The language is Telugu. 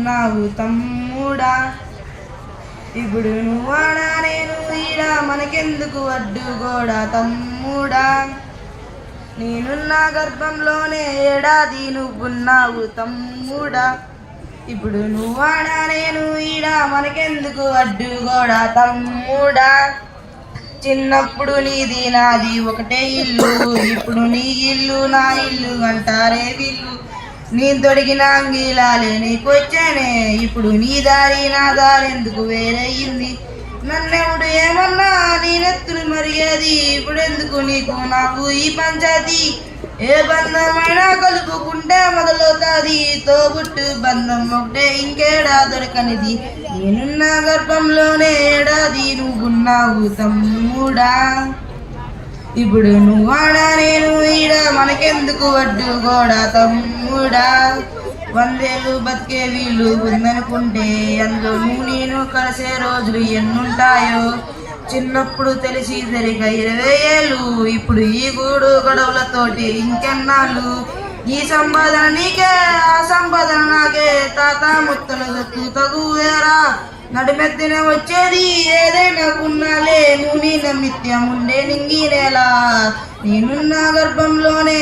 ఉన్నావు తమ్ముడా. ఇప్పుడు నువ్వాడా నేను ఈడా మనకెందుకు అడ్డుగోడా తమ్ముడా. నేనున్న గర్భంలోనే ఏడాది నువ్వున్నావు తమ్ముడా. ఇప్పుడు నువ్వాడా నేను ఈడా మనకెందుకు అడ్డుగోడా తమ్ముడా. చిన్నప్పుడు నీది నాది ఒకటే ఇల్లు, ఇప్పుడు నీ ఇల్లు నా ఇల్లు అంటారే వీళ్ళు. నీ తొడిగిన అంగీలాలే నీకొచ్చానే, ఇప్పుడు నీ దారి నా దారి ఎందుకు వేరయ్యింది. నన్నెప్పుడు ఏమన్నా నీ నెత్తులు మరిగేది, ఇప్పుడెందుకు నీకు నాకు ఈ పంచాయతీ. ఏ బంధమైనా కలుపుకుంటే మొదలవుతాది, తోబుట్టు బంధం ఒకటే ఇంకేడా దొరకనిది. నేనున్న గర్భంలోనే ఏడాది నువ్వున్నావు తమ్ముడా. ఇప్పుడు నువ్వాడా నేను ఈడా మనకెందుకు అడ్డుగోడా తమ్ముడా. 100 ఏళ్ళు బతికే వీలు ఉందనుకుంటే అందులో నువ్వు నేను కలిసే రోజులు ఎన్నుంటాయో. చిన్నప్పుడు తెలిసి సరిగా 20 ఏళ్ళు, ఇప్పుడు ఈ గూడు గొడవలతోటి ఇంకెన్నాళ్ళు. ఈ సంపాదన నీకే ఆ సంపాదన నాకే, తాత ముత్తల సత్తు తగువేరా. నడిమెత్తిన వచ్చేది ఏదైనా కున్నాలే, నువ్వు నీ నిత్యం ఉండే నింగినేలా. నేనున్న గర్భంలోనే